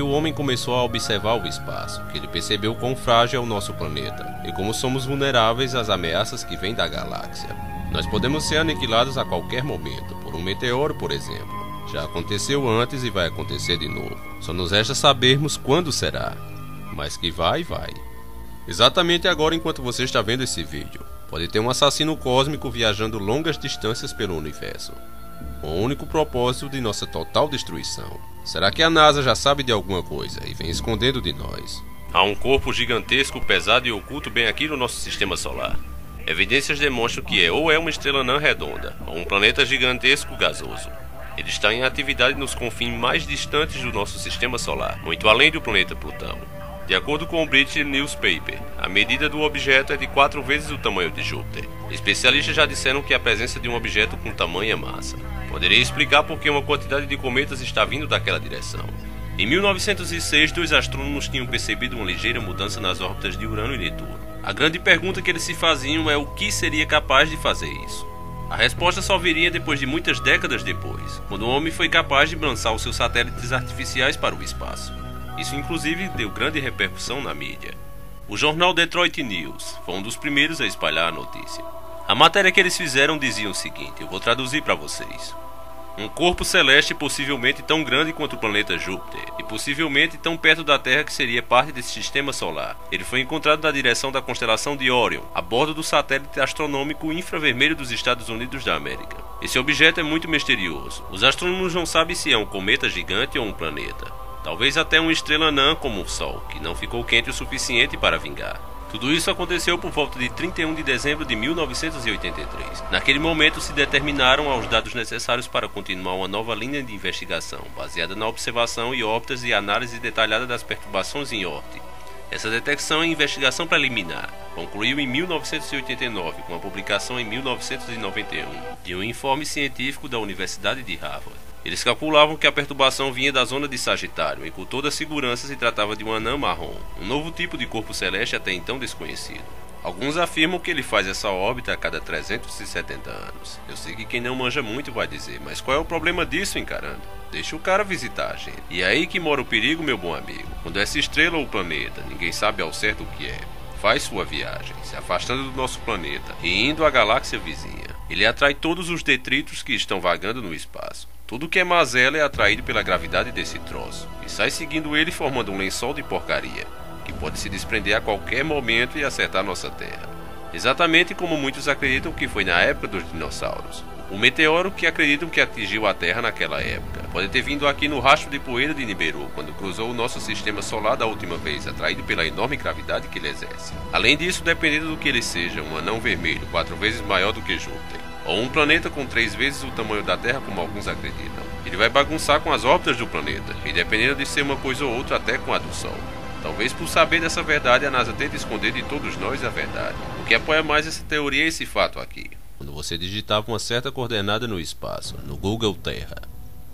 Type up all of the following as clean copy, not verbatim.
o homem começou a observar o espaço, que ele percebeu quão frágil é o nosso planeta e como somos vulneráveis às ameaças que vêm da galáxia. Nós podemos ser aniquilados a qualquer momento, por um meteoro, por exemplo. Já aconteceu antes e vai acontecer de novo. Só nos resta sabermos quando será. Mas que vai. Exatamente agora, enquanto você está vendo esse vídeo, pode ter um assassino cósmico viajando longas distâncias pelo universo, com o único propósito de nossa total destruição. Será que a NASA já sabe de alguma coisa e vem escondendo de nós? Há um corpo gigantesco, pesado e oculto bem aqui no nosso sistema solar. Evidências demonstram que ou é uma estrela anã redonda, ou um planeta gigantesco gasoso. Ele está em atividade nos confins mais distantes do nosso sistema solar, muito além do planeta Plutão. De acordo com o British Newspaper, a medida do objeto é de 4 vezes o tamanho de Júpiter. Especialistas já disseram que a presença de um objeto com tamanha massa poderia explicar por que uma quantidade de cometas está vindo daquela direção. Em 1906, 2 astrônomos tinham percebido uma ligeira mudança nas órbitas de Urano e Netuno. A grande pergunta que eles se faziam é o que seria capaz de fazer isso. A resposta só viria depois de muitas décadas depois, quando o homem foi capaz de lançar os seus satélites artificiais para o espaço. Isso inclusive deu grande repercussão na mídia. O jornal Detroit News foi um dos primeiros a espalhar a notícia. A matéria que eles fizeram dizia o seguinte, eu vou traduzir para vocês. Um corpo celeste possivelmente tão grande quanto o planeta Júpiter, e possivelmente tão perto da Terra que seria parte desse sistema solar. Ele foi encontrado na direção da constelação de Orion, a bordo do satélite astronômico infravermelho dos Estados Unidos da América. Esse objeto é muito misterioso. Os astrônomos não sabem se é um cometa gigante ou um planeta. Talvez até uma estrela anã como o Sol, que não ficou quente o suficiente para vingar. Tudo isso aconteceu por volta de 31 de dezembro de 1983. Naquele momento se determinaram os dados necessários para continuar uma nova linha de investigação, baseada na observação e órbitas e análise detalhada das perturbações em Oort. Essa detecção e investigação preliminar concluiu em 1989 com a publicação em 1991 de um informe científico da Universidade de Harvard. Eles calculavam que a perturbação vinha da zona de Sagitário e com toda segurança se tratava de um anã marrom, um novo tipo de corpo celeste até então desconhecido. Alguns afirmam que ele faz essa órbita a cada 370 anos. Eu sei que quem não manja muito vai dizer, mas qual é o problema disso, encarando? Deixa o cara visitar a gente. E é aí que mora o perigo, meu bom amigo. Quando essa estrela ou planeta, ninguém sabe ao certo o que é, faz sua viagem, se afastando do nosso planeta e indo à galáxia vizinha. Ele atrai todos os detritos que estão vagando no espaço. Tudo que é mazela é atraído pela gravidade desse troço, e sai seguindo ele formando um lençol de porcaria, que pode se desprender a qualquer momento e acertar nossa Terra. Exatamente como muitos acreditam que foi na época dos dinossauros. O meteoro que acreditam que atingiu a Terra naquela época pode ter vindo aqui no rastro de poeira de Nibiru, quando cruzou o nosso sistema solar da última vez, atraído pela enorme gravidade que ele exerce. Além disso, dependendo do que ele seja, um anão vermelho 4 vezes maior do que Júpiter, ou um planeta com 3 vezes o tamanho da Terra, como alguns acreditam. Ele vai bagunçar com as órbitas do planeta, e dependendo de ser uma coisa ou outra, até com a do Sol. Talvez por saber dessa verdade, a NASA tente esconder de todos nós a verdade. O que apoia mais essa teoria é esse fato aqui. Quando você digitava uma certa coordenada no espaço, no Google Terra,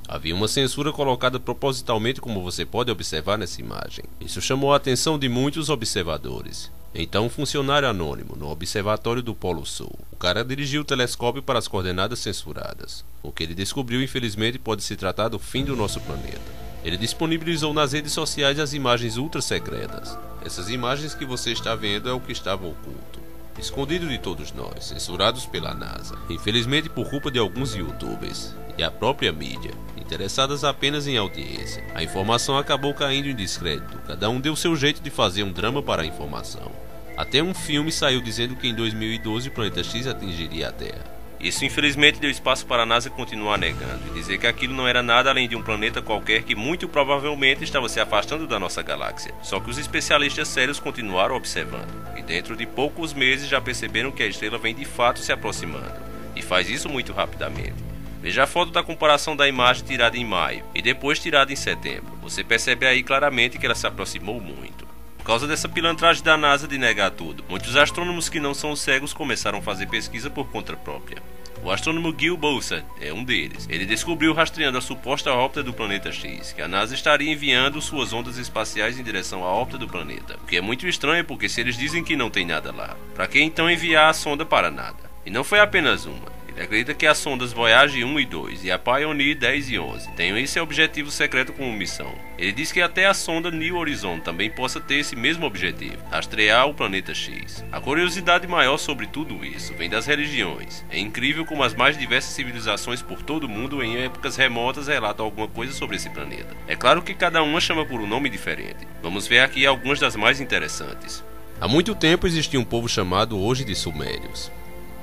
havia uma censura colocada propositalmente, como você pode observar nessa imagem. Isso chamou a atenção de muitos observadores. Então, um funcionário anônimo no Observatório do Polo Sul, o cara dirigiu o telescópio para as coordenadas censuradas. O que ele descobriu, infelizmente, pode se tratar do fim do nosso planeta. Ele disponibilizou nas redes sociais as imagens ultra secretas. Essas imagens que você está vendo é o que estava oculto, escondido de todos nós, censurados pela NASA, infelizmente por culpa de alguns youtubers e a própria mídia, interessadas apenas em audiência. A informação acabou caindo em descrédito, cada um deu seu jeito de fazer um drama para a informação. Até um filme saiu dizendo que em 2012 o planeta X atingiria a Terra. Isso infelizmente deu espaço para a NASA continuar negando e dizer que aquilo não era nada além de um planeta qualquer que muito provavelmente estava se afastando da nossa galáxia. Só que os especialistas sérios continuaram observando e dentro de poucos meses já perceberam que a estrela vem de fato se aproximando e faz isso muito rapidamente. Veja a foto da comparação da imagem tirada em maio e depois tirada em setembro. Você percebe aí claramente que ela se aproximou muito. Por causa dessa pilantragem da NASA de negar tudo, muitos astrônomos que não são cegos começaram a fazer pesquisa por conta própria. O astrônomo Gil Bolsa é um deles. Ele descobriu, rastreando a suposta órbita do planeta X, que a NASA estaria enviando suas ondas espaciais em direção à órbita do planeta. O que é muito estranho, porque se eles dizem que não tem nada lá, para que então enviar a sonda para nada? E não foi apenas uma. Ele acredita que as sondas Voyager 1 e 2 e a Pioneer 10 e 11 tenham esse objetivo secreto como missão. Ele diz que até a sonda New Horizon também possa ter esse mesmo objetivo, rastrear o planeta X. A curiosidade maior sobre tudo isso vem das religiões. É incrível como as mais diversas civilizações por todo o mundo em épocas remotas relatam alguma coisa sobre esse planeta. É claro que cada uma chama por um nome diferente. Vamos ver aqui algumas das mais interessantes. Há muito tempo existia um povo chamado hoje de Sumérios.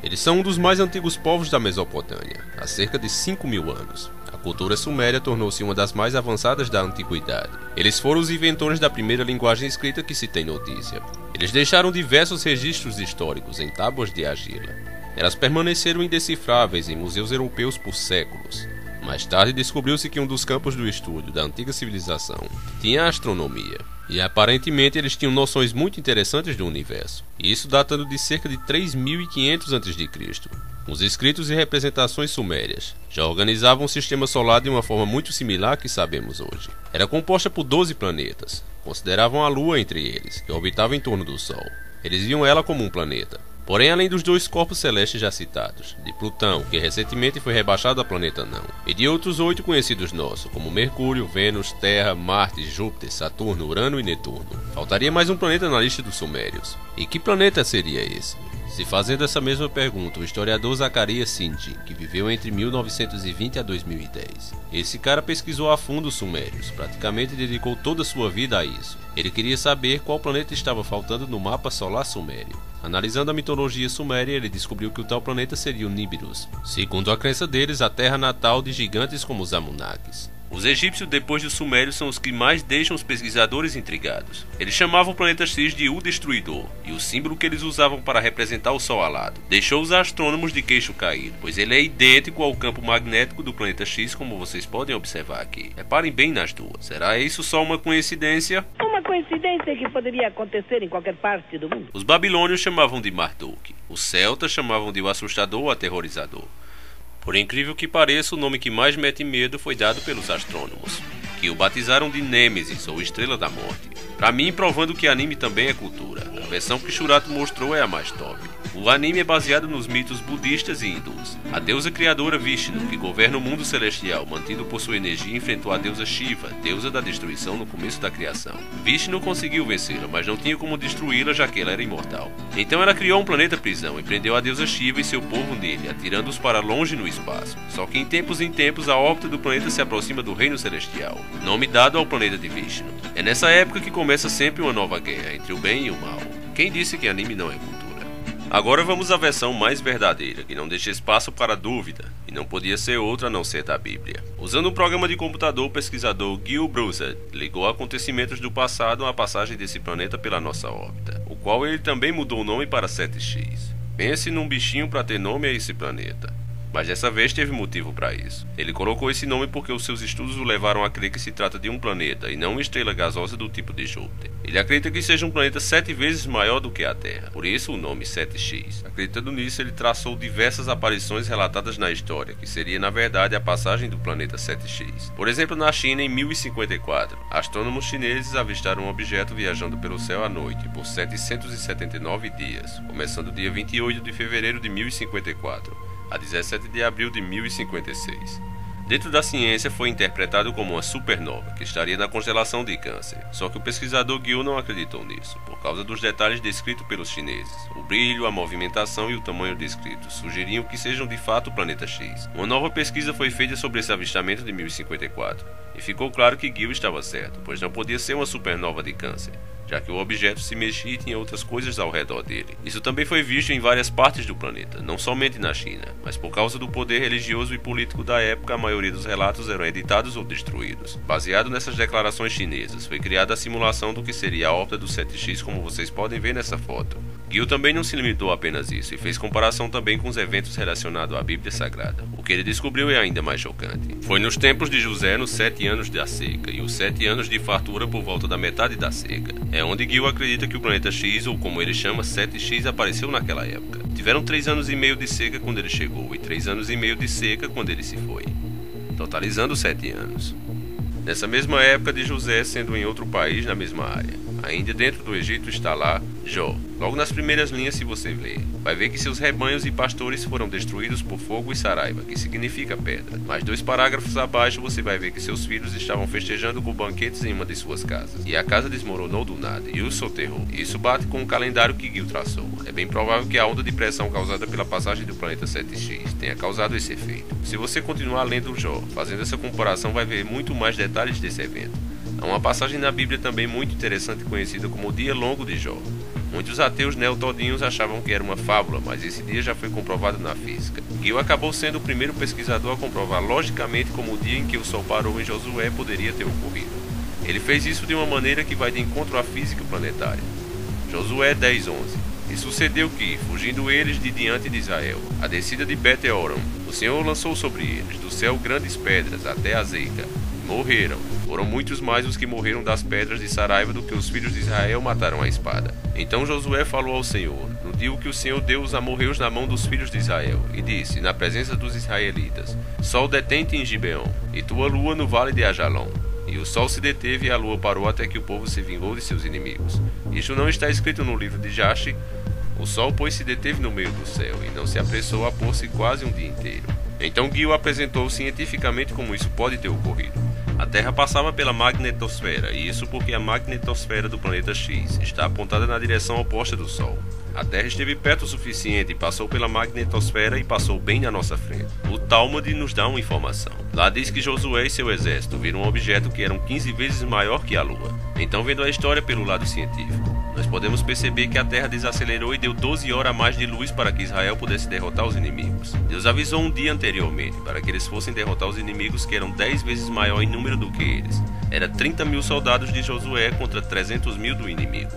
Eles são um dos mais antigos povos da Mesopotâmia, há cerca de 5.000 anos. A cultura suméria tornou-se uma das mais avançadas da antiguidade. Eles foram os inventores da primeira linguagem escrita que se tem notícia. Eles deixaram diversos registros históricos em tábuas de argila. Elas permaneceram indecifráveis em museus europeus por séculos. Mais tarde descobriu-se que um dos campos do estudo da antiga civilização tinha a astronomia. E aparentemente eles tinham noções muito interessantes do universo, isso datando de cerca de 3.500 a.C. Os escritos e representações sumérias já organizavam o sistema solar de uma forma muito similar à que sabemos hoje. Era composta por 12 planetas, consideravam a Lua entre eles, que orbitava em torno do Sol. Eles viam ela como um planeta. Porém, além dos 2 corpos celestes já citados, de Plutão, que recentemente foi rebaixado a planeta não, e de outros 8 conhecidos nossos, como Mercúrio, Vênus, Terra, Marte, Júpiter, Saturno, Urano e Netuno, faltaria mais um planeta na lista dos sumérios. E que planeta seria esse? Se fazendo essa mesma pergunta, o historiador Zacarias Sitchin, que viveu entre 1920 a 2010. Esse cara pesquisou a fundo os sumérios, praticamente dedicou toda a sua vida a isso. Ele queria saber qual planeta estava faltando no mapa solar sumério. Analisando a mitologia suméria, ele descobriu que o tal planeta seria o Nibiru, segundo a crença deles, a terra natal de gigantes como os Anunnakis. Os egípcios, depois dos sumérios, são os que mais deixam os pesquisadores intrigados. Eles chamavam o planeta X de O Destruidor, e o símbolo que eles usavam para representar o Sol alado deixou os astrônomos de queixo caído, pois ele é idêntico ao campo magnético do planeta X, como vocês podem observar aqui. Reparem bem nas duas. Será isso só uma coincidência? Uma coincidência que poderia acontecer em qualquer parte do mundo. Os babilônios chamavam de Marduk, os celtas chamavam de o assustador ou aterrorizador. Por incrível que pareça, o nome que mais mete medo foi dado pelos astrônomos, que o batizaram de Nêmesis, ou Estrela da Morte. Pra mim, provando que anime também é cultura. A versão que Shurato mostrou é a mais top. O anime é baseado nos mitos budistas e hindus. A deusa criadora Vishnu, que governa o mundo celestial, mantido por sua energia, enfrentou a deusa Shiva, deusa da destruição no começo da criação. Vishnu conseguiu vencê-la, mas não tinha como destruí-la, já que ela era imortal. Então ela criou um planeta prisão e prendeu a deusa Shiva e seu povo nele, atirando-os para longe no espaço. Só que em tempos a órbita do planeta se aproxima do reino celestial, nome dado ao planeta de Vishnu. É nessa época que começa sempre uma nova guerra entre o bem e o mal. Quem disse que anime não é cultura? Agora vamos à versão mais verdadeira, que não deixa espaço para dúvida, e não podia ser outra a não ser da Bíblia. Usando um programa de computador, o pesquisador Gil Broussard ligou acontecimentos do passado à passagem desse planeta pela nossa órbita, o qual ele também mudou o nome para 7X. Pense num bichinho para ter nome a esse planeta. Mas dessa vez teve motivo para isso. Ele colocou esse nome porque os seus estudos o levaram a crer que se trata de um planeta e não uma estrela gasosa do tipo de Júpiter. Ele acredita que seja um planeta 7 vezes maior do que a Terra, por isso o nome 7X. Acreditando nisso, ele traçou diversas aparições relatadas na história, que seria na verdade a passagem do planeta 7X. Por exemplo, na China, em 1054, astrônomos chineses avistaram um objeto viajando pelo céu à noite por 779 dias, começando dia 28 de fevereiro de 1054. a 17 de abril de 1056. Dentro da ciência foi interpretado como uma supernova, que estaria na constelação de Câncer. Só que o pesquisador Gil não acreditou nisso, por causa dos detalhes descritos pelos chineses. O brilho, a movimentação e o tamanho descritos sugeriam que sejam de fato o planeta X. Uma nova pesquisa foi feita sobre esse avistamento de 1054, e ficou claro que Gil estava certo, pois não podia ser uma supernova de Câncer, já que o objeto se mexia e tinha outras coisas ao redor dele. Isso também foi visto em várias partes do planeta, não somente na China, mas por causa do poder religioso e político da época, a maioria dos relatos eram editados ou destruídos. Baseado nessas declarações chinesas, foi criada a simulação do que seria a órbita do 7X, como vocês podem ver nessa foto. Gil também não se limitou a apenas isso, e fez comparação também com os eventos relacionados à Bíblia Sagrada. O que ele descobriu é ainda mais chocante. Foi nos tempos de José, nos 7 anos da seca, e os 7 anos de fartura por volta da metade da seca. É onde Gil acredita que o planeta X, ou como ele chama, 7X, apareceu naquela época. Tiveram 3 anos e meio de seca quando ele chegou, e 3 anos e meio de seca quando ele se foi, totalizando 7 anos. Nessa mesma época de José, sendo em outro país na mesma área. Ainda dentro do Egito está lá Jó. Logo nas primeiras linhas, se você ler, vai ver que seus rebanhos e pastores foram destruídos por fogo e saraiva, que significa pedra. Mais 2 parágrafos abaixo você vai ver que seus filhos estavam festejando com banquetes em uma de suas casas. E a casa desmoronou do nada e os soterrou. Isso bate com o calendário que Gil traçou. É bem provável que a onda de pressão causada pela passagem do planeta 7X tenha causado esse efeito. Se você continuar lendo Jó, fazendo essa comparação, vai ver muito mais detalhes desse evento. Há uma passagem na Bíblia também muito interessante conhecida como o Dia Longo de Jó. Muitos ateus neotodinos achavam que era uma fábula, mas esse dia já foi comprovado na física. Gil acabou sendo o primeiro pesquisador a comprovar logicamente como o dia em que o Sol parou em Josué poderia ter ocorrido. Ele fez isso de uma maneira que vai de encontro à física planetária. Josué 10:11. E sucedeu que, fugindo eles de diante de Israel, a descida de Bet-Horon, o Senhor lançou sobre eles do céu grandes pedras até a Zeca. Morreram. Foram muitos mais os que morreram das pedras de saraiva do que os filhos de Israel mataram à espada. Então Josué falou ao Senhor, no dia que o Senhor deu os amorreus na mão dos filhos de Israel, e disse, na presença dos israelitas, Sol detente em Gibeon, e tua lua no vale de Ajalon. E o sol se deteve e a lua parou até que o povo se vingou de seus inimigos. Isto não está escrito no livro de Jashe. O sol, pois, se deteve no meio do céu, e não se apressou a pôr-se quase um dia inteiro. Então Gil apresentou cientificamente como isso pode ter ocorrido. A Terra passava pela magnetosfera, e isso porque a magnetosfera do planeta X está apontada na direção oposta do Sol. A Terra esteve perto o suficiente e passou pela magnetosfera e passou bem na nossa frente. O Talmud nos dá uma informação. Lá diz que Josué e seu exército viram um objeto que era 15 vezes maior que a Lua. Então, vendo a história pelo lado científico, nós podemos perceber que a Terra desacelerou e deu 12 horas a mais de luz para que Israel pudesse derrotar os inimigos. Deus avisou um dia anteriormente para que eles fossem derrotar os inimigos que eram 10 vezes maior em número do que eles. Era 30.000 soldados de Josué contra 300.000 do inimigo.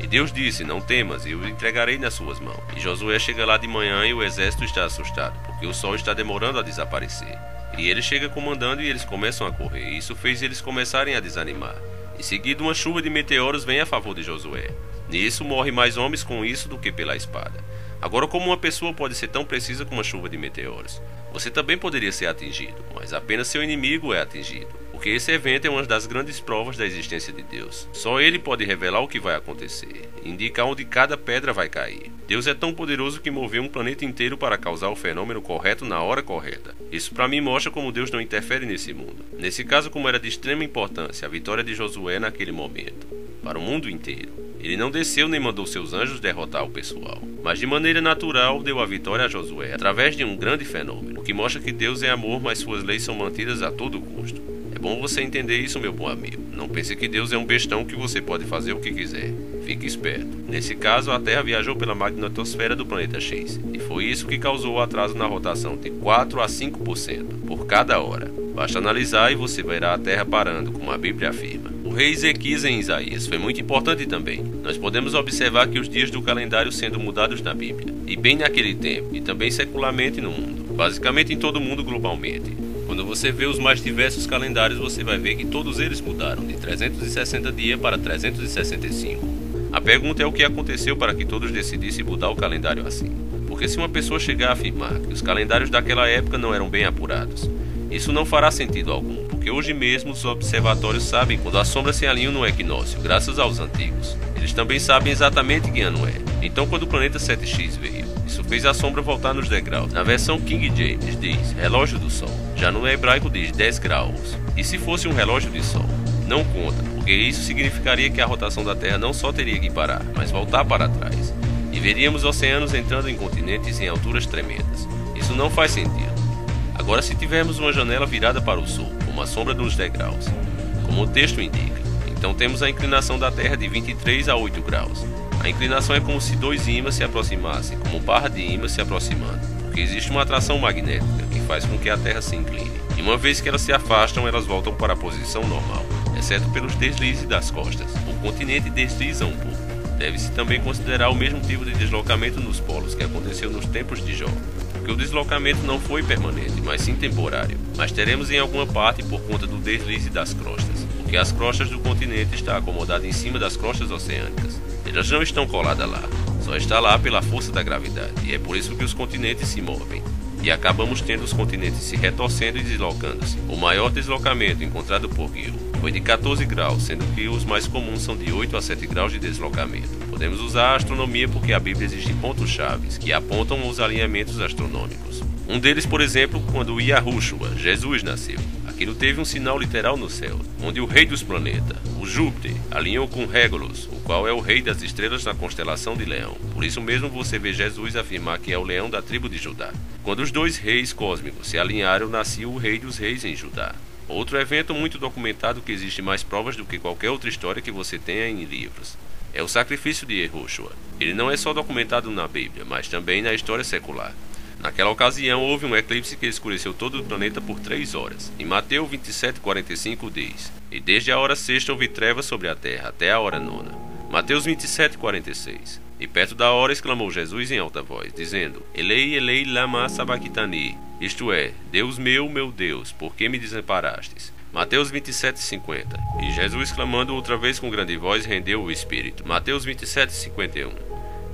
E Deus disse, não temas, eu o entregarei nas suas mãos. E Josué chega lá de manhã e o exército está assustado, porque o sol está demorando a desaparecer. E ele chega comandando e eles começam a correr, e isso fez eles começarem a desanimar. Em seguida, uma chuva de meteoros vem a favor de Josué. Nisso, morre mais homens com isso do que pela espada. Agora, como uma pessoa pode ser tão precisa como uma chuva de meteoros? Você também poderia ser atingido, mas apenas seu inimigo é atingido. Porque esse evento é uma das grandes provas da existência de Deus. Só Ele pode revelar o que vai acontecer, e indicar onde cada pedra vai cair. Deus é tão poderoso que moveu um planeta inteiro para causar o fenômeno correto na hora correta. Isso para mim mostra como Deus não interfere nesse mundo. Nesse caso, como era de extrema importância a vitória de Josué naquele momento, para o mundo inteiro. Ele não desceu nem mandou seus anjos derrotar o pessoal, mas de maneira natural deu a vitória a Josué, através de um grande fenômeno, o que mostra que Deus é amor, mas suas leis são mantidas a todo custo. É bom você entender isso, meu bom amigo. Não pense que Deus é um bestão que você pode fazer o que quiser. Fique esperto. Nesse caso, a Terra viajou pela magnetosfera do planeta X, e foi isso que causou o atraso na rotação de 4 a 5% por cada hora. Basta analisar e você verá a Terra parando, como a Bíblia afirma. O rei Ezequias em Isaías foi muito importante também. Nós podemos observar que os dias do calendário sendo mudados na Bíblia, e bem naquele tempo, e também secularmente no mundo, basicamente em todo o mundo globalmente. Quando você vê os mais diversos calendários, você vai ver que todos eles mudaram de 360 dias para 365. A pergunta é o que aconteceu para que todos decidissem mudar o calendário assim. Porque se uma pessoa chegar a afirmar que os calendários daquela época não eram bem apurados, isso não fará sentido algum, porque hoje mesmo os observatórios sabem quando as sombras se alinham no equinócio, graças aos antigos. Eles também sabem exatamente que ano é. Então, quando o planeta 7X veio, isso fez a sombra voltar nos degraus. Na versão King James diz relógio do sol. Já no hebraico diz 10 graus. E se fosse um relógio de sol? Não conta, porque isso significaria que a rotação da Terra não só teria que parar, mas voltar para trás. E veríamos oceanos entrando em continentes em alturas tremendas. Isso não faz sentido. Agora, se tivermos uma janela virada para o sul, como a sombra dos degraus, como o texto indica, então temos a inclinação da Terra de 23 a 8 graus. A inclinação é como se dois ímãs se aproximassem, como barra de ímãs se aproximando, porque existe uma atração magnética que faz com que a Terra se incline. E uma vez que elas se afastam, elas voltam para a posição normal, exceto pelos deslizes das costas. O continente desliza um pouco. Deve-se também considerar o mesmo tipo de deslocamento nos polos que aconteceu nos tempos de Jó, porque o deslocamento não foi permanente, mas sim temporário. Mas teremos em alguma parte por conta do deslize das crostas, porque as crostas do continente estão acomodadas em cima das crostas oceânicas. Elas não estão coladas lá, só está lá pela força da gravidade, e é por isso que os continentes se movem. E acabamos tendo os continentes se retorcendo e deslocando-se. O maior deslocamento encontrado por Gil foi de 14 graus, sendo que os mais comuns são de 8 a 7 graus de deslocamento. Podemos usar a astronomia porque a Bíblia existe pontos-chave que apontam os alinhamentos astronômicos. Um deles, por exemplo, quando Yahushua, Jesus, nasceu. Aquilo teve um sinal literal no céu, onde o rei dos planetas, o Júpiter, alinhou com Regulus, o qual é o rei das estrelas na constelação de Leão. Por isso mesmo você vê Jesus afirmar que é o leão da tribo de Judá. Quando os dois reis cósmicos se alinharam, nasceu o rei dos reis em Judá. Outro evento muito documentado que existe mais provas do que qualquer outra história que você tenha em livros é o sacrifício de Yahushua. Ele não é só documentado na Bíblia, mas também na história secular. Naquela ocasião houve um eclipse que escureceu todo o planeta por 3 horas. Em Mateus 27:45 diz: "E desde a hora sexta houve trevas sobre a terra até a hora nona." Mateus 27:46. E perto da hora exclamou Jesus em alta voz, dizendo: "Elei, Elei, lama sabachthani." Isto é, Deus, meu Deus, por que me desamparastes? Mateus 27:50. E Jesus, clamando outra vez com grande voz, rendeu o espírito. Mateus 27:51.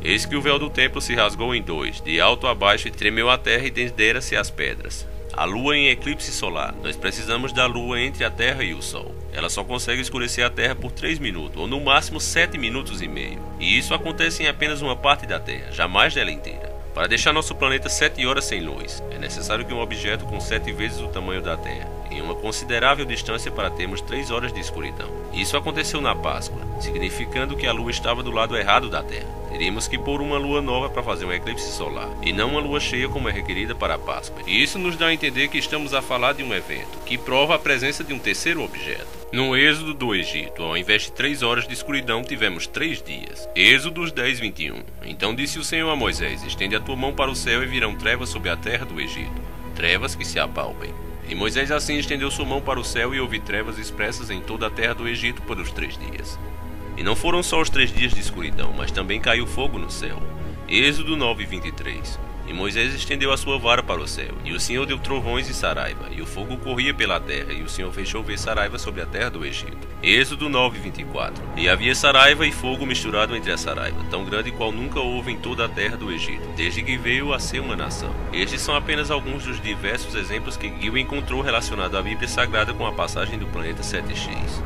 Eis que o véu do templo se rasgou em dois, de alto a baixo, e tremeu a terra e desderam-se as pedras. A lua em eclipse solar. Nós precisamos da lua entre a terra e o sol. Ela só consegue escurecer a terra por 3 minutos, ou no máximo 7 minutos e meio. E isso acontece em apenas uma parte da terra, jamais dela inteira. Para deixar nosso planeta 7 horas sem luz, é necessário que um objeto com 7 vezes o tamanho da Terra, em uma considerável distância para termos 3 horas de escuridão. Isso aconteceu na Páscoa, significando que a Lua estava do lado errado da Terra. Teríamos que pôr uma lua nova para fazer um eclipse solar, e não uma lua cheia como é requerida para a Páscoa. E isso nos dá a entender que estamos a falar de um evento, que prova a presença de um terceiro objeto. No êxodo do Egito, ao invés de 3 horas de escuridão, tivemos 3 dias. Êxodo 10:21. Então disse o Senhor a Moisés: "Estende a tua mão para o céu e virão trevas sobre a terra do Egito, trevas que se apalpem." E Moisés assim estendeu sua mão para o céu e houve trevas expressas em toda a terra do Egito por os 3 dias. E não foram só os 3 dias de escuridão, mas também caiu fogo no céu. Êxodo 9:23. E Moisés estendeu a sua vara para o céu, e o Senhor deu trovões e saraiva, e o fogo corria pela terra, e o Senhor fez chover saraiva sobre a terra do Egito. Êxodo 9:24. E havia saraiva e fogo misturado entre a saraiva, tão grande qual nunca houve em toda a terra do Egito, desde que veio a ser uma nação. Estes são apenas alguns dos diversos exemplos que Gil encontrou relacionado à Bíblia Sagrada com a passagem do planeta 7X.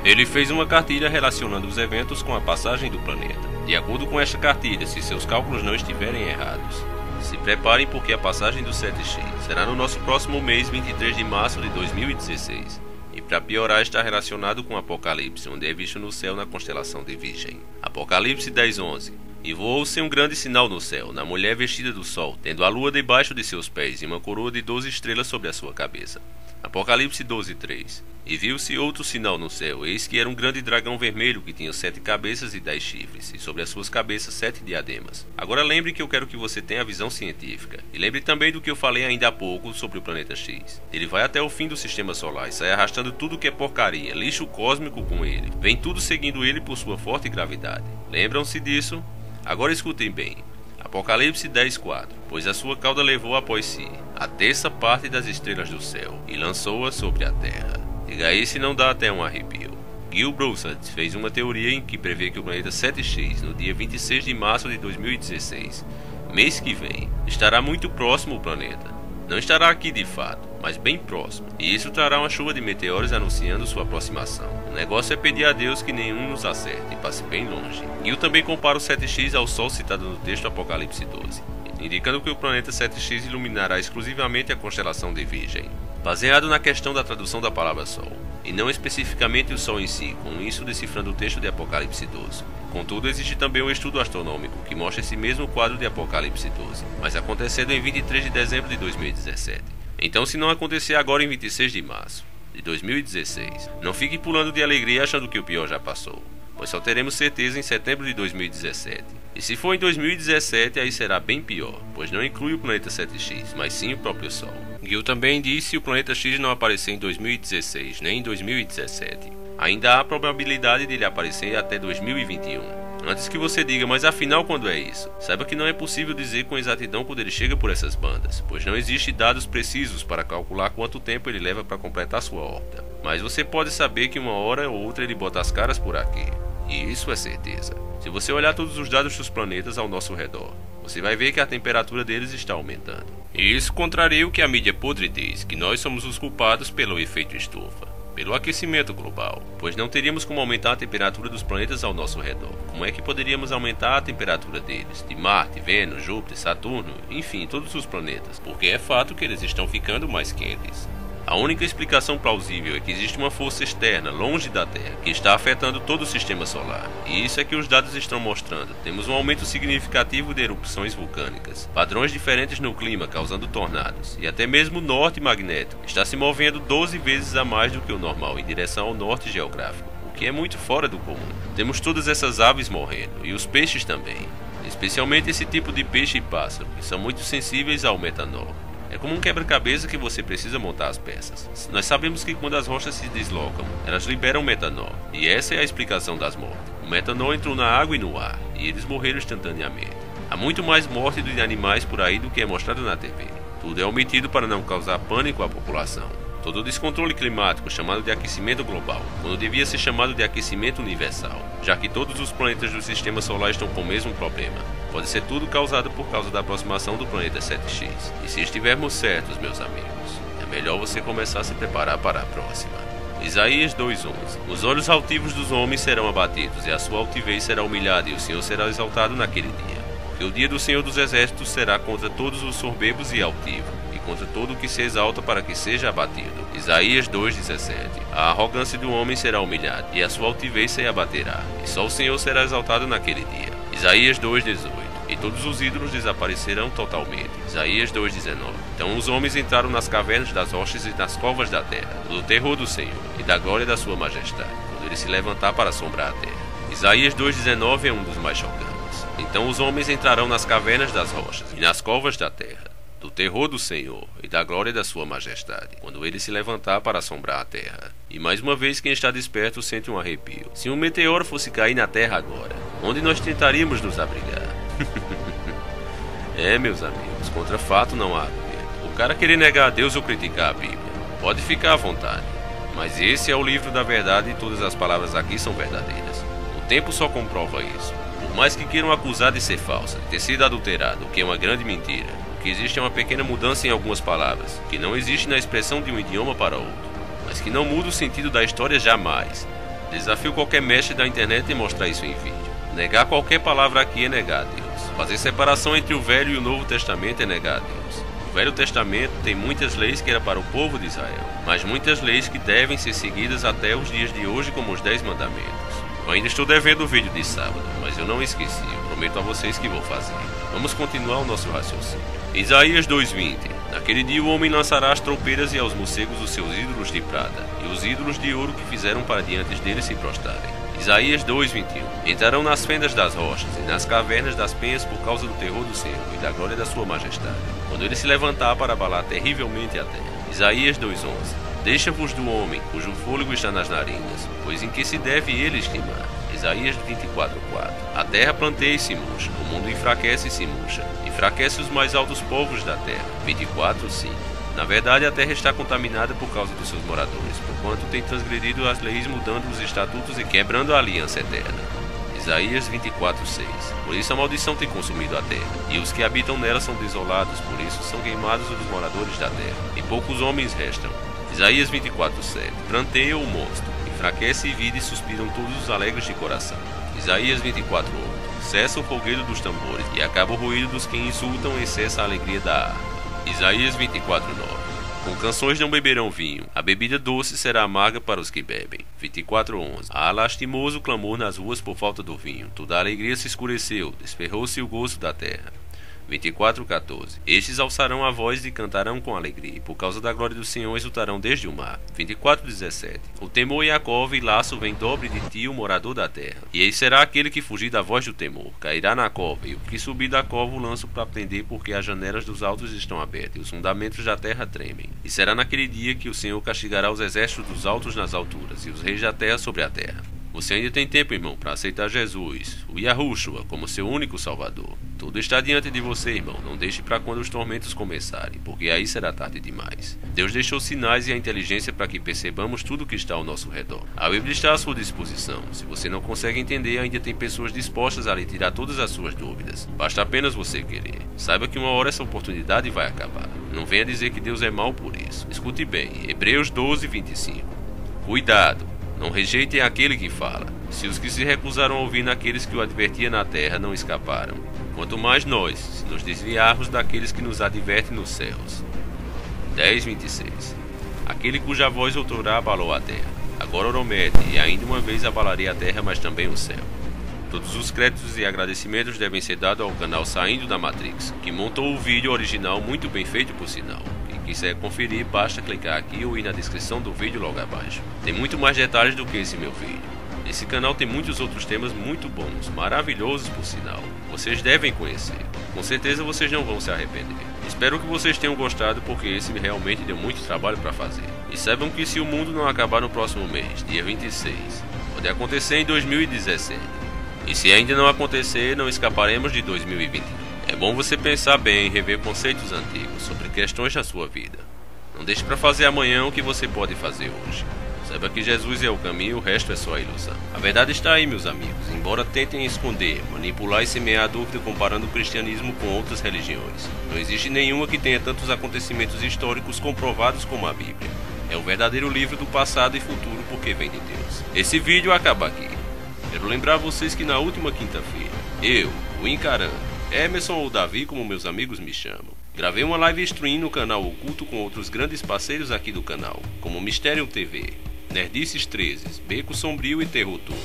Ele fez uma cartilha relacionando os eventos com a passagem do planeta. De acordo com esta cartilha, se seus cálculos não estiverem errados, se preparem porque a passagem do 7X será no nosso próximo mês, 23 de março de 2016. E para piorar, está relacionado com Apocalipse, onde é visto no céu na constelação de Virgem. Apocalipse 10:11. E voou-se um grande sinal no céu, na mulher vestida do sol, tendo a lua debaixo de seus pés e uma coroa de 12 estrelas sobre a sua cabeça. Apocalipse 12:3. E viu-se outro sinal no céu, eis que era um grande dragão vermelho que tinha 7 cabeças e 10 chifres, e sobre as suas cabeças 7 diademas. Agora lembre que eu quero que você tenha a visão científica, e lembre também do que eu falei ainda há pouco sobre o planeta X. Ele vai até o fim do sistema solar e sai arrastando tudo que é porcaria, lixo cósmico com ele. Vem tudo seguindo ele por sua forte gravidade. Lembram-se disso? Agora escutem bem. Apocalipse 10:4. Pois a sua cauda levou após si a 1/3 parte das estrelas do céu, e lançou-a sobre a terra. Diga aí se não dá até um arrepio. Gil Broussard fez uma teoria em que prevê que o planeta 7X, no dia 26 de março de 2016, mês que vem, estará muito próximo ao planeta. Não estará aqui de fato, mas bem próximo, e isso trará uma chuva de meteoros anunciando sua aproximação. O negócio é pedir a Deus que nenhum nos acerte e passe bem longe. Gil também compara o 7X ao Sol citado no texto Apocalipse 12, indicando que o planeta 7X iluminará exclusivamente a constelação de Virgem, baseado na questão da tradução da palavra Sol, e não especificamente o Sol em si, com isso decifrando o texto de Apocalipse 12. Contudo, existe também um estudo astronômico que mostra esse mesmo quadro de Apocalipse 12, mas acontecendo em 23 de dezembro de 2017. Então, se não acontecer agora em 26 de março de 2016, não fique pulando de alegria achando que o pior já passou, pois só teremos certeza em setembro de 2017. E se for em 2017, aí será bem pior, pois não inclui o planeta 7X, mas sim o próprio Sol. Gil também disse que o planeta X não aparecer em 2016, nem em 2017. Ainda há probabilidade de ele aparecer até 2021. Antes que você diga, mas afinal quando é isso? Saiba que não é possível dizer com exatidão quando ele chega por essas bandas, pois não existe dados precisos para calcular quanto tempo ele leva para completar sua órbita. Mas você pode saber que uma hora ou outra ele bota as caras por aqui. E isso é certeza. Se você olhar todos os dados dos planetas ao nosso redor, você vai ver que a temperatura deles está aumentando. E isso contraria o que a mídia podre diz, que nós somos os culpados pelo efeito estufa. Pelo aquecimento global, pois não teríamos como aumentar a temperatura dos planetas ao nosso redor. Como é que poderíamos aumentar a temperatura deles? De Marte, Vênus, Júpiter, Saturno, enfim, todos os planetas, porque é fato que eles estão ficando mais quentes. A única explicação plausível é que existe uma força externa, longe da Terra, que está afetando todo o sistema solar. E isso é que os dados estão mostrando. Temos um aumento significativo de erupções vulcânicas, padrões diferentes no clima causando tornados, e até mesmo o norte magnético está se movendo 12 vezes a mais do que o normal em direção ao norte geográfico, o que é muito fora do comum. Temos todas essas aves morrendo, e os peixes também, especialmente esse tipo de peixe e pássaro, que são muito sensíveis ao metanol. É como um quebra-cabeça que você precisa montar as peças. Nós sabemos que quando as rochas se deslocam, elas liberam metanol, e essa é a explicação das mortes. O metanol entrou na água e no ar, e eles morreram instantaneamente. Há muito mais morte de animais por aí do que é mostrado na TV. Tudo é omitido para não causar pânico à população. Todo o descontrole climático chamado de aquecimento global, quando devia ser chamado de aquecimento universal, já que todos os planetas do sistema solar estão com o mesmo problema. Pode ser tudo causado por causa da aproximação do planeta 7X. E se estivermos certos, meus amigos, é melhor você começar a se preparar para a próxima. Isaías 2:11. Os olhos altivos dos homens serão abatidos, e a sua altivez será humilhada, e o Senhor será exaltado naquele dia. Porque o dia do Senhor dos Exércitos será contra todos os soberbos e altivos, e contra todo o que se exalta para que seja abatido. Isaías 2:17. A arrogância do homem será humilhada, e a sua altivez se abaterá, e só o Senhor será exaltado naquele dia. Isaías 2:18. E todos os ídolos desaparecerão totalmente. Isaías 2:19. Então os homens entraram nas cavernas das rochas e nas covas da terra, do terror do Senhor e da glória da sua majestade, quando ele se levantar para assombrar a terra. Isaías 2:19 é um dos mais chocantes. Então os homens entrarão nas cavernas das rochas e nas covas da terra, do terror do Senhor e da glória da sua majestade, quando ele se levantar para assombrar a terra. E mais uma vez quem está desperto sente um arrepio. Se um meteoro fosse cair na terra agora, onde nós tentaríamos nos abrigar? Meus amigos, contra fato não há argumento. O cara querer negar a Deus ou criticar a Bíblia, pode ficar à vontade, mas esse é o livro da verdade e todas as palavras aqui são verdadeiras. O tempo só comprova isso. Por mais que queiram acusar de ser falsa, de ter sido adulterado, o que é uma grande mentira, o que existe é uma pequena mudança em algumas palavras, que não existe na expressão de um idioma para outro, mas que não muda o sentido da história jamais. Desafio qualquer mestre da internet em mostrar isso em vídeo. Negar qualquer palavra aqui é negar a Deus. Fazer separação entre o Velho e o Novo Testamento é negar a Deus. O Velho Testamento tem muitas leis que era para o povo de Israel, mas muitas leis que devem ser seguidas até os dias de hoje, como os 10 mandamentos. Eu ainda estou devendo o vídeo de sábado, mas eu não esqueci, eu prometo a vocês que vou fazer. Vamos continuar o nosso raciocínio. Isaías 2:20. Naquele dia o homem lançará as troupeiras e aos morcegos os seus ídolos de prata, e os ídolos de ouro que fizeram para diante deles se prostrarem. Isaías 2:21. Entrarão nas fendas das rochas e nas cavernas das penhas por causa do terror do Senhor e da glória da sua majestade, quando ele se levantar para abalar terrivelmente a terra. Isaías 2:11. Deixa-vos do homem, cujo fôlego está nas narinas, pois em que se deve ele estimar? Isaías 24:4. A terra planteia e se murcha, o mundo enfraquece e se murcha, enfraquece os mais altos povos da terra. 24:5. Na verdade, a terra está contaminada por causa dos seus moradores, porquanto tem transgredido as leis, mudando os estatutos e quebrando a aliança eterna. Isaías 24:6. Por isso a maldição tem consumido a terra, e os que habitam nela são desolados, por isso são queimados os moradores da terra, e poucos homens restam. Isaías 24:7. Pranteia o monstro, enfraquece e vide e suspiram todos os alegres de coração. Isaías 24:8. Cessa o folguedo dos tambores, e acaba o ruído dos que insultam e cessa a alegria da harpa. Isaías 24:9. Com canções não beberão vinho, a bebida doce será amarga para os que bebem. 24:11. Há lastimoso clamor nas ruas por falta do vinho, toda a alegria se escureceu, desferrou-se o gozo da terra. 24:14. Estes alçarão a voz e cantarão com alegria, e por causa da glória do Senhor exultarão desde o mar. 24:17. O temor e a cova e laço vem dobre de ti, o morador da terra. E eis será aquele que fugir da voz do temor, cairá na cova, e o que subir da cova o lanço para prender, porque as janelas dos altos estão abertas, e os fundamentos da terra tremem. E será naquele dia que o Senhor castigará os exércitos dos altos nas alturas, e os reis da terra sobre a terra. Você ainda tem tempo, irmão, para aceitar Jesus, o Yahushua, como seu único Salvador. Tudo está diante de você, irmão. Não deixe para quando os tormentos começarem, porque aí será tarde demais. Deus deixou sinais e a inteligência para que percebamos tudo o que está ao nosso redor. A Bíblia está à sua disposição. Se você não consegue entender, ainda tem pessoas dispostas a lhe tirar todas as suas dúvidas. Basta apenas você querer. Saiba que uma hora essa oportunidade vai acabar. Não venha dizer que Deus é mau por isso. Escute bem, Hebreus 12:25. Cuidado, não rejeitem aquele que fala, se os que se recusaram a ouvir naqueles que o advertia na terra não escaparam. Quanto mais nós, se nos desviarmos daqueles que nos advertem nos céus. 10:26. Aquele cuja voz outrora abalou a terra, agora promete, e ainda uma vez abalaria a terra, mas também o céu. Todos os créditos e agradecimentos devem ser dados ao canal Saindo da Matrix, que montou o vídeo original muito bem feito por sinal. Quem quiser conferir, basta clicar aqui ou ir na descrição do vídeo logo abaixo. Tem muito mais detalhes do que esse meu vídeo. Esse canal tem muitos outros temas muito bons, maravilhosos por sinal. Vocês devem conhecer. Com certeza vocês não vão se arrepender. Espero que vocês tenham gostado, porque esse realmente deu muito trabalho para fazer. E saibam que se o mundo não acabar no próximo mês, dia 26, pode acontecer em 2017. E se ainda não acontecer, não escaparemos de 2021. É bom você pensar bem e rever conceitos antigos sobre questões da sua vida. Não deixe para fazer amanhã o que você pode fazer hoje. Saiba que Jesus é o caminho, o resto é só ilusão. A verdade está aí, meus amigos, embora tentem esconder, manipular e semear a dúvida comparando o cristianismo com outras religiões. Não existe nenhuma que tenha tantos acontecimentos históricos comprovados como a Bíblia. É o verdadeiro livro do passado e futuro porque vem de Deus. Esse vídeo acaba aqui. Quero lembrar vocês que na última quinta-feira, eu, o Encarando, Emerson ou Davi, como meus amigos me chamam, gravei uma live stream no canal Oculto com outros grandes parceiros aqui do canal, como Mistério TV, Nerdices 13, Beco Sombrio e Terror Tube.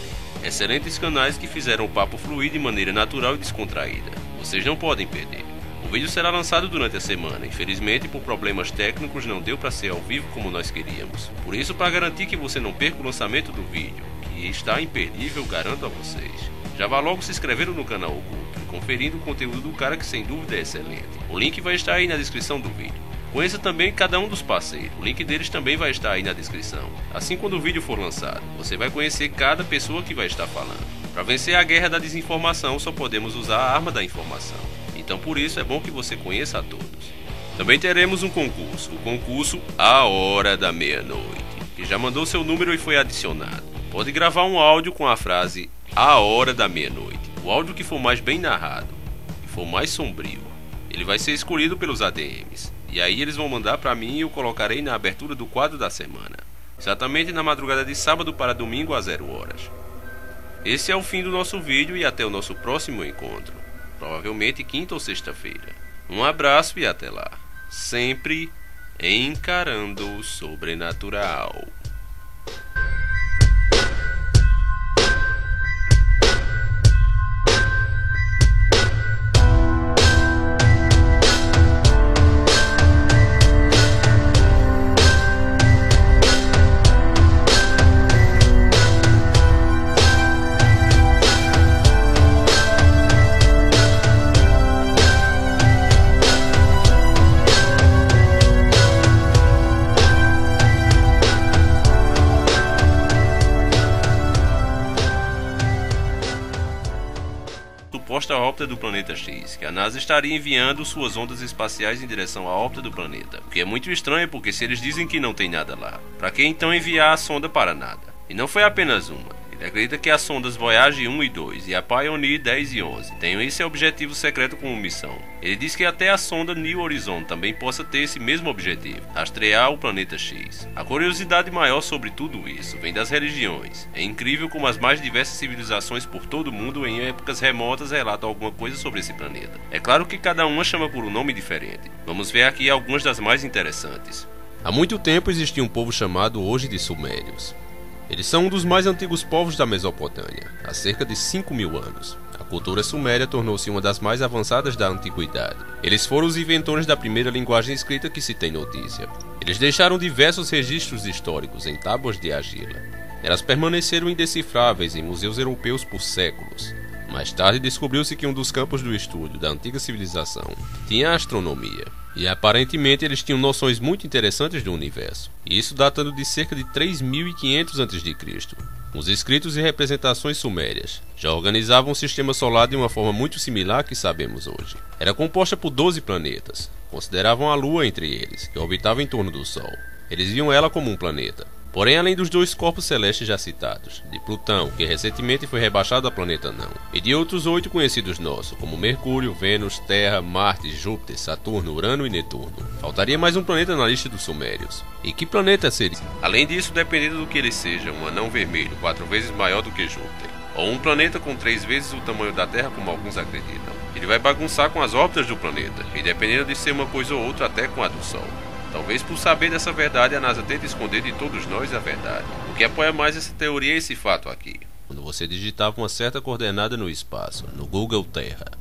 Excelentes canais que fizeram o papo fluir de maneira natural e descontraída. Vocês não podem perder. O vídeo será lançado durante a semana. Infelizmente, por problemas técnicos, não deu para ser ao vivo como nós queríamos. Por isso, para garantir que você não perca o lançamento do vídeo, que está imperdível, garanto a vocês, já vá logo se inscrevendo no canal Oculto e conferindo o conteúdo do cara que sem dúvida é excelente. O link vai estar aí na descrição do vídeo. Conheça também cada um dos parceiros, o link deles também vai estar aí na descrição. Assim, quando o vídeo for lançado, você vai conhecer cada pessoa que vai estar falando. Para vencer a guerra da desinformação, só podemos usar a arma da informação. Então por isso é bom que você conheça a todos. Também teremos um concurso, o concurso A Hora da Meia-Noite, que já mandou seu número e foi adicionado. Pode gravar um áudio com a frase A Hora da Meia-Noite. O áudio que for mais bem narrado e for mais sombrio, ele vai ser escolhido pelos ADMs. E aí eles vão mandar para mim e eu colocarei na abertura do quadro da semana, exatamente na madrugada de sábado para domingo às 0 horas. Esse é o fim do nosso vídeo e até o nosso próximo encontro, provavelmente quinta ou sexta-feira. Um abraço e até lá, sempre encarando o sobrenatural. Suposta órbita do planeta X, que a NASA estaria enviando suas ondas espaciais em direção à órbita do planeta, o que é muito estranho porque se eles dizem que não tem nada lá, para que então enviar a sonda para nada? E não foi apenas uma. Ele acredita que as sondas Voyager 1 e 2 e a Pioneer 10 e 11 tenham esse objetivo secreto como missão. Ele diz que até a sonda New Horizon também possa ter esse mesmo objetivo, rastrear o planeta X. A curiosidade maior sobre tudo isso vem das religiões. É incrível como as mais diversas civilizações por todo o mundo em épocas remotas relatam alguma coisa sobre esse planeta. É claro que cada uma chama por um nome diferente. Vamos ver aqui algumas das mais interessantes. Há muito tempo existia um povo chamado hoje de Sumérios. Eles são um dos mais antigos povos da Mesopotâmia, há cerca de 5.000 anos. A cultura suméria tornou-se uma das mais avançadas da antiguidade. Eles foram os inventores da primeira linguagem escrita que se tem notícia. Eles deixaram diversos registros históricos em tábuas de argila. Elas permaneceram indecifráveis em museus europeus por séculos. Mais tarde descobriu-se que um dos campos do estudo da antiga civilização tinha a astronomia. E aparentemente eles tinham noções muito interessantes do universo, isso datando de cerca de 3.500 a.C. Os escritos e representações sumérias já organizavam o sistema solar de uma forma muito similar à que sabemos hoje. Era composta por 12 planetas, consideravam a Lua entre eles, que orbitava em torno do Sol. Eles viam ela como um planeta. Porém, além dos dois corpos celestes já citados, de Plutão, que recentemente foi rebaixado a planeta não, e de outros 8 conhecidos nossos, como Mercúrio, Vênus, Terra, Marte, Júpiter, Saturno, Urano e Netuno, faltaria mais um planeta na lista dos sumérios. E que planeta seria? Além disso, dependendo do que ele seja, um anão vermelho 4 vezes maior do que Júpiter, ou um planeta com 3 vezes o tamanho da Terra, como alguns acreditam. Ele vai bagunçar com as órbitas do planeta, e dependendo de ser uma coisa ou outra, até com a do Sol. Talvez por saber dessa verdade, a NASA tente esconder de todos nós a verdade. O que apoia mais essa teoria é esse fato aqui. Quando você digitava uma certa coordenada no espaço, no Google Terra,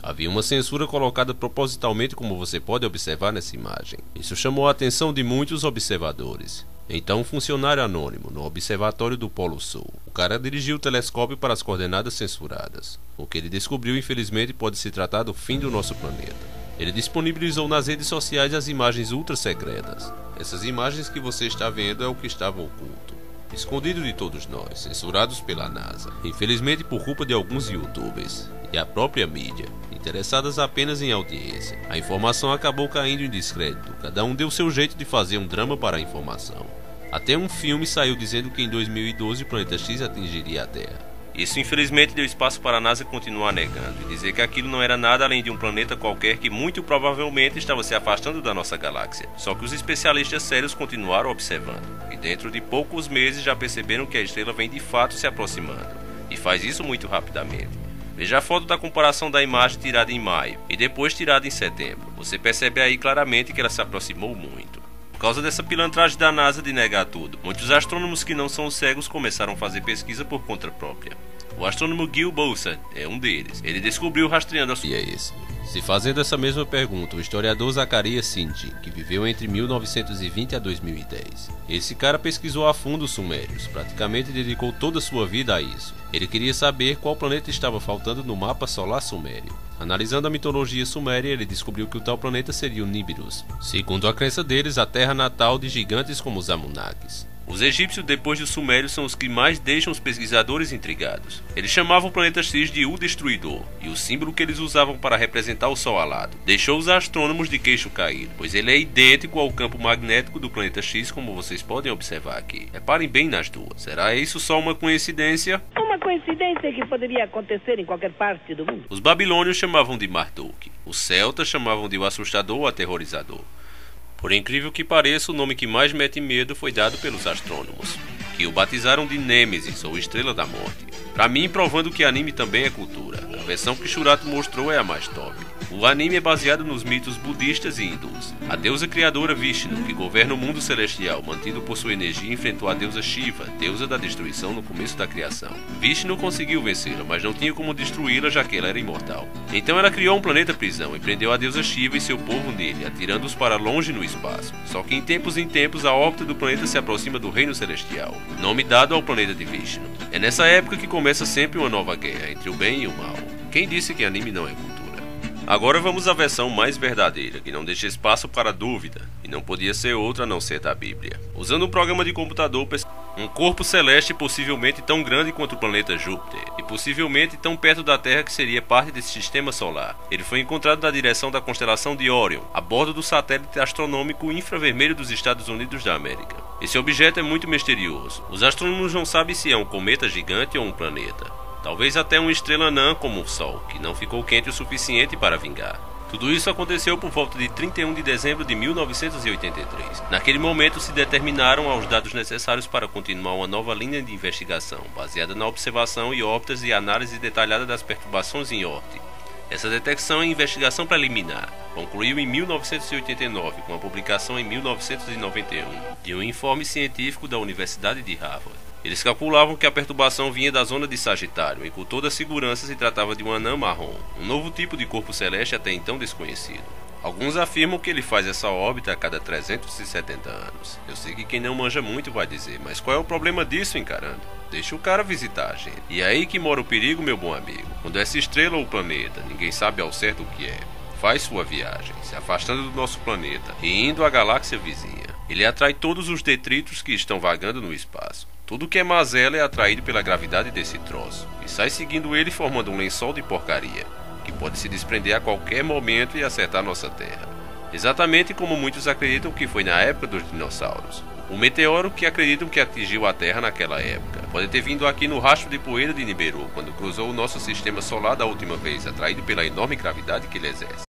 havia uma censura colocada propositalmente, como você pode observar nessa imagem. Isso chamou a atenção de muitos observadores. Então, um funcionário anônimo, no Observatório do Polo Sul, o cara dirigiu o telescópio para as coordenadas censuradas. O que ele descobriu, infelizmente, pode se tratar do fim do nosso planeta. Ele disponibilizou nas redes sociais as imagens ultra secretas. Essas imagens que você está vendo é o que estava oculto, escondido de todos nós, censurados pela NASA, infelizmente por culpa de alguns youtubers e a própria mídia, interessadas apenas em audiência. A informação acabou caindo em descrédito, cada um deu seu jeito de fazer um drama para a informação. Até um filme saiu dizendo que em 2012 o planeta X atingiria a Terra. Isso infelizmente deu espaço para a NASA continuar negando e dizer que aquilo não era nada além de um planeta qualquer que muito provavelmente estava se afastando da nossa galáxia. Só que os especialistas sérios continuaram observando e dentro de poucos meses já perceberam que a estrela vem de fato se aproximando e faz isso muito rapidamente. Veja a foto da comparação da imagem tirada em maio e depois tirada em setembro. Você percebe aí claramente que ela se aproximou muito. Por causa dessa pilantragem da NASA de negar tudo, muitos astrônomos que não são cegos começaram a fazer pesquisa por conta própria. O astrônomo Gil Bolsa é um deles. Ele descobriu rastreando a... E é esse. Se fazendo essa mesma pergunta, o historiador Zacarias Sitchin, que viveu entre 1920 a 2010. Esse cara pesquisou a fundo os sumérios, praticamente dedicou toda a sua vida a isso. Ele queria saber qual planeta estava faltando no mapa solar sumério. Analisando a mitologia suméria, ele descobriu que o tal planeta seria o Nibiru, segundo a crença deles, a terra natal de gigantes como os Anunnakis. Os egípcios, depois dos sumérios, são os que mais deixam os pesquisadores intrigados. Eles chamavam o planeta X de O Destruidor, e o símbolo que eles usavam para representar o Sol alado deixou os astrônomos de queixo caído, pois ele é idêntico ao campo magnético do planeta X, como vocês podem observar aqui. Reparem bem nas duas. Será isso só uma coincidência? Uma coincidência que poderia acontecer em qualquer parte do mundo. Os babilônios chamavam de Marduk, os celtas chamavam de o assustador ou aterrorizador. Por incrível que pareça, o nome que mais mete medo foi dado pelos astrônomos, que o batizaram de Nêmesis ou Estrela da Morte. Pra mim, provando que anime também é cultura. A versão que Shurato mostrou é a mais top. O anime é baseado nos mitos budistas e hindus. A deusa criadora Vishnu, que governa o mundo celestial, mantido por sua energia, enfrentou a deusa Shiva, deusa da destruição no começo da criação. Vishnu conseguiu vencê-la, mas não tinha como destruí-la, já que ela era imortal. Então ela criou um planeta prisão e prendeu a deusa Shiva e seu povo nele, atirando-os para longe no espaço. Só que em tempos a órbita do planeta se aproxima do reino celestial, nome dado ao planeta de Vishnu. É nessa época que começa sempre uma nova guerra entre o bem e o mal. Quem disse que anime não é cultura? Agora vamos à versão mais verdadeira, que não deixa espaço para dúvida, e não podia ser outra a não ser da Bíblia. Usando um programa de computador, um corpo celeste possivelmente tão grande quanto o planeta Júpiter, e possivelmente tão perto da Terra que seria parte desse sistema solar. Ele foi encontrado na direção da constelação de Orion, a bordo do satélite astronômico infravermelho dos Estados Unidos da América. Esse objeto é muito misterioso. Os astrônomos não sabem se é um cometa gigante ou um planeta. Talvez até uma estrela anã como o Sol, que não ficou quente o suficiente para vingar. Tudo isso aconteceu por volta de 31 de dezembro de 1983. Naquele momento se determinaram os dados necessários para continuar uma nova linha de investigação, baseada na observação e órbitas e análise detalhada das perturbações em Oort. Essa detecção e investigação preliminar concluiu em 1989 com a publicação em 1991 de um informe científico da Universidade de Harvard. Eles calculavam que a perturbação vinha da zona de Sagitário e com toda segurança se tratava de um anã marrom, um novo tipo de corpo celeste até então desconhecido. Alguns afirmam que ele faz essa órbita a cada 370 anos. Eu sei que quem não manja muito vai dizer, mas qual é o problema disso encarando? Deixa o cara visitar a gente. E é aí que mora o perigo, meu bom amigo. Quando essa estrela ou planeta, ninguém sabe ao certo o que é, faz sua viagem, se afastando do nosso planeta e indo à galáxia vizinha. Ele atrai todos os detritos que estão vagando no espaço. Tudo que é mazela é atraído pela gravidade desse troço, e sai seguindo ele formando um lençol de porcaria, que pode se desprender a qualquer momento e acertar nossa Terra. Exatamente como muitos acreditam que foi na época dos dinossauros. O O meteoro que acreditam que atingiu a Terra naquela época pode ter vindo aqui no rastro de poeira de Nibiru, quando cruzou o nosso sistema solar da última vez, atraído pela enorme gravidade que ele exerce.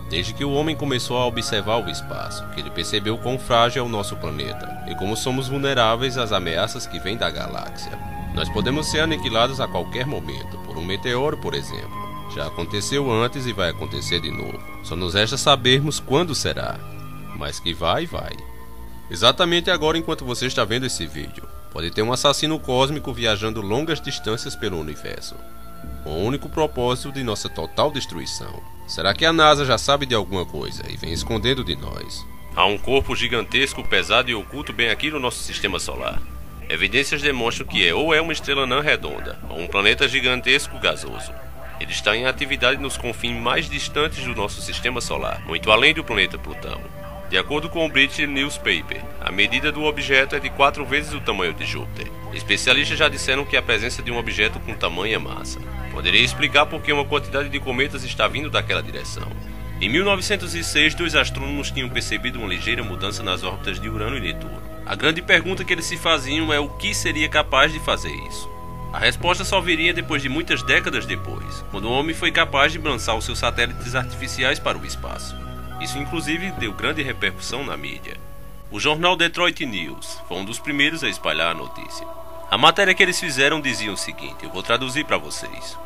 Desde que o homem começou a observar o espaço, que ele percebeu quão frágil é o nosso planeta e como somos vulneráveis às ameaças que vêm da galáxia. Nós podemos ser aniquilados a qualquer momento, por um meteoro, por exemplo. Já aconteceu antes e vai acontecer de novo. Só nos resta sabermos quando será. Mas que vai, vai. Exatamente agora, enquanto você está vendo esse vídeo, pode ter um assassino cósmico viajando longas distâncias pelo universo, com o único propósito de nossa total destruição. Será que a NASA já sabe de alguma coisa e vem escondendo de nós? Há um corpo gigantesco, pesado e oculto bem aqui no nosso sistema solar. Evidências demonstram que ou é uma estrela anã redonda, ou um planeta gigantesco gasoso. Ele está em atividade nos confins mais distantes do nosso sistema solar, muito além do planeta Plutão. De acordo com o British Newspaper, a medida do objeto é de 4 vezes o tamanho de Júpiter. Especialistas já disseram que a presença de um objeto com tamanha massa poderia explicar por que uma quantidade de cometas está vindo daquela direção. Em 1906, 2 astrônomos tinham percebido uma ligeira mudança nas órbitas de Urano e Netuno. A grande pergunta que eles se faziam é o que seria capaz de fazer isso. A resposta só viria depois de muitas décadas depois, quando o homem foi capaz de lançar os seus satélites artificiais para o espaço. Isso inclusive deu grande repercussão na mídia. O jornal Detroit News foi um dos primeiros a espalhar a notícia. A matéria que eles fizeram dizia o seguinte, eu vou traduzir para vocês.